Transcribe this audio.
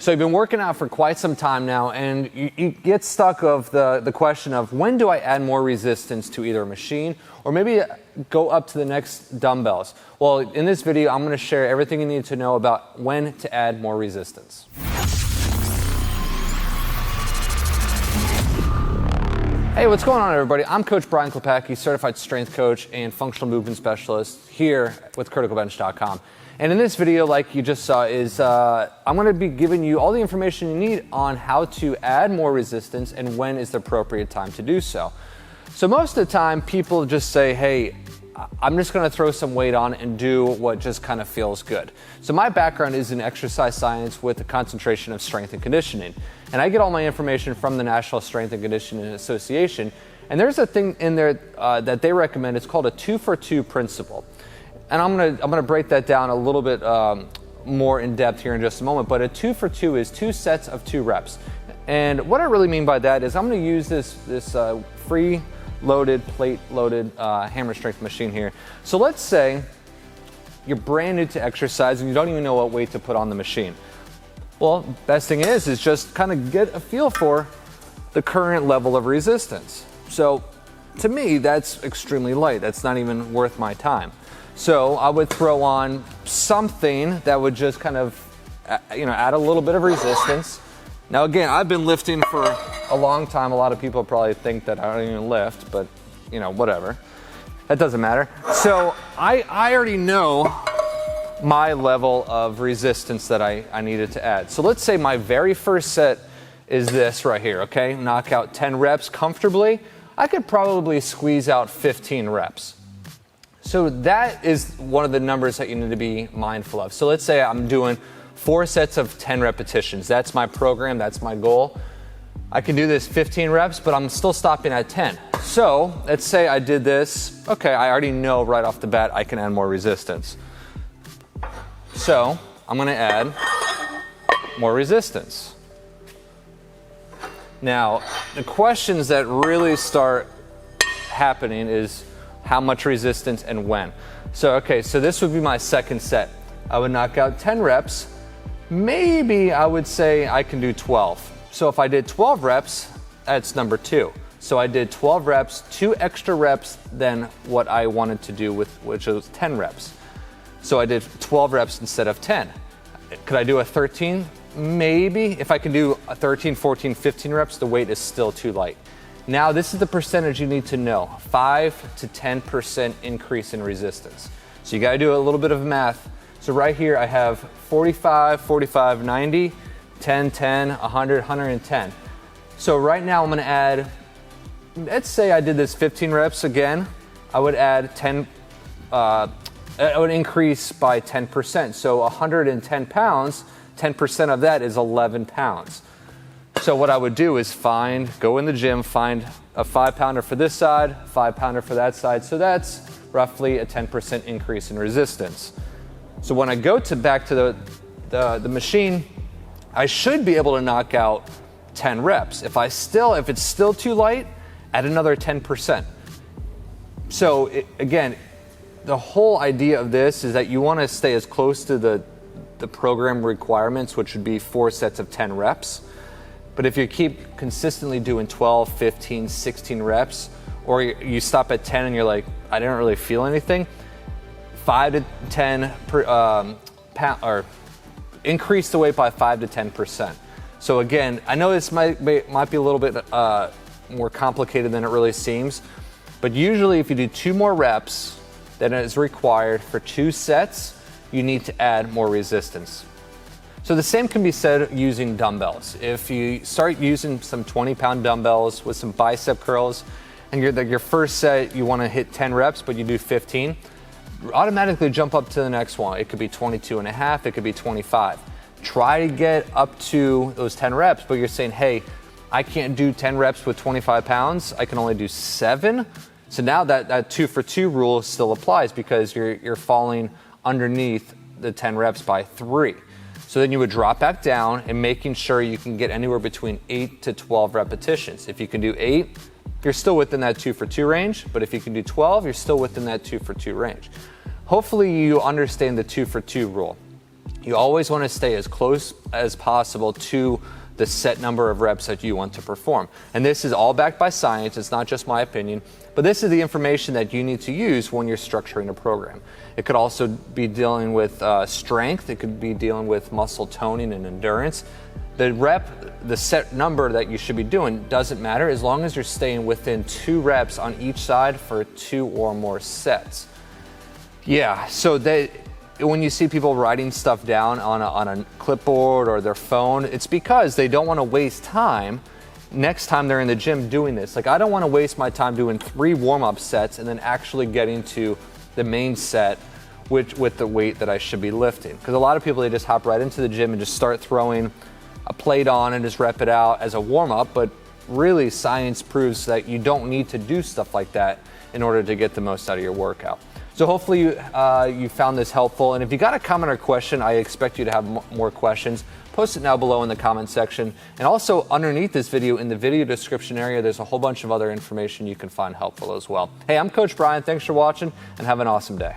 So you've been working out for quite some time now, and you get stuck of the question of when do I add more resistance to either a machine or maybe go up to the next dumbbells. Well, in this video, I'm going to share everything you need to know about when to add more resistance. Hey, what's going on, everybody? I'm Coach Brian Klepacki, certified strength coach and functional movement specialist here with CriticalBench.com. And in this video, like you just saw, I'm going to be giving you all the information you need on how to add more resistance and when is the appropriate time to do so. So most of the time, people just say, hey, I'm just going to throw some weight on and do what just kind of feels good. So my background is in exercise science with a concentration of strength and conditioning. And I get all my information from the National Strength and Conditioning Association. And there's a thing in there that they recommend. It's called a 2-for-2 principle. And I'm gonna break that down a little bit more in depth here in just a moment. But a 2-for-2 is 2 sets of 2 reps. And what I really mean by that is I'm gonna use this free loaded, plate loaded hammer strength machine here. So let's say you're brand new to exercise and you don't even know what weight to put on the machine. Well, best thing is just kind of get a feel for the current level of resistance. So to me, that's extremely light. That's not even worth my time. So I would throw on something that would just kind of, add a little bit of resistance. Now again, I've been lifting for a long time. A lot of people probably think that I don't even lift, but whatever. That doesn't matter. So I already know my level of resistance that I needed to add. So let's say my very first set is this right here, okay? Knock out 10 reps comfortably. I could probably squeeze out 15 reps. So that is one of the numbers that you need to be mindful of. So let's say I'm doing 4 sets of 10 repetitions. That's my program, that's my goal. I can do this 15 reps, but I'm still stopping at 10. So let's say I did this. Okay, I already know right off the bat I can add more resistance. So I'm gonna add more resistance. Now, the questions that really start happening is how much resistance and when. So this would be my second set. I would knock out 10 reps. Maybe I would say I can do 12. So if I did 12 reps, that's number 2. So I did 12 reps, 2 extra reps than what I wanted to do which was 10 reps. So I did 12 reps instead of 10. Could I do a 13? Maybe. If I can do a 13, 14, 15 reps, the weight is still too light. Now this is the percentage you need to know, 5 to 10% increase in resistance. So you gotta do a little bit of math. So right here I have 45, 45, 90, 10, 10, 100, 110. So right now I'm gonna add, let's say I did this 15 reps again, I would add 10, I would increase by 10%. So 110 pounds, 10% of that is 11 pounds. So what I would do is go in the gym, find a 5-pounder for this side, 5-pounder for that side. So that's roughly a 10% increase in resistance. So when I go back to the machine, I should be able to knock out 10 reps. If it's still too light, add another 10%. So again, the whole idea of this is that you want to stay as close to the program requirements, which would be 4 sets of 10 reps. But if you keep consistently doing 12, 15, 16 reps, or you stop at 10 and you're like, I didn't really feel anything, 5 to 10 or increase the weight by 5 to 10%. So again, I know this might be a little bit more complicated than it really seems, but usually if you do 2 more reps than is required for 2 sets, you need to add more resistance. So the same can be said using dumbbells. If you start using some 20-pound dumbbells with some bicep curls, and your first set you want to hit 10 reps, but you do 15, automatically jump up to the next one. It could be 22 and a half, it could be 25. Try to get up to those 10 reps, but you're saying, hey, I can't do 10 reps with 25 pounds, I can only do 7. So now that 2-for-2 rule still applies because you're falling underneath the 10 reps by 3. So then you would drop back down and making sure you can get anywhere between 8 to 12 repetitions. If you can do 8, you're still within that 2-for-2 range, but if you can do 12, you're still within that 2-for-2 range. Hopefully you understand the 2-for-2 rule. You always want to stay as close as possible to the set number of reps that you want to perform. And this is all backed by science. It's not just my opinion, but this is the information that you need to use when you're structuring a program. It could also be dealing with strength. It could be dealing with muscle toning and endurance. The set number that you should be doing doesn't matter as long as you're staying within 2 reps on each side for 2 or more sets. Yeah, so when you see people writing stuff down on a clipboard or their phone, it's because they don't want to waste time next time they're in the gym doing this. Like, I don't want to waste my time doing 3 warm-up sets and then actually getting to the main set with the weight that I should be lifting. Because a lot of people, they just hop right into the gym and just start throwing a plate on and just rep it out as a warm-up, but really science proves that you don't need to do stuff like that in order to get the most out of your workout. So hopefully you found this helpful, and if you got a comment or question, I expect you to have more questions. Post it now below in the comment section, and also underneath this video in the video description area, there's a whole bunch of other information you can find helpful as well. Hey, I'm Coach Brian. Thanks for watching, and have an awesome day.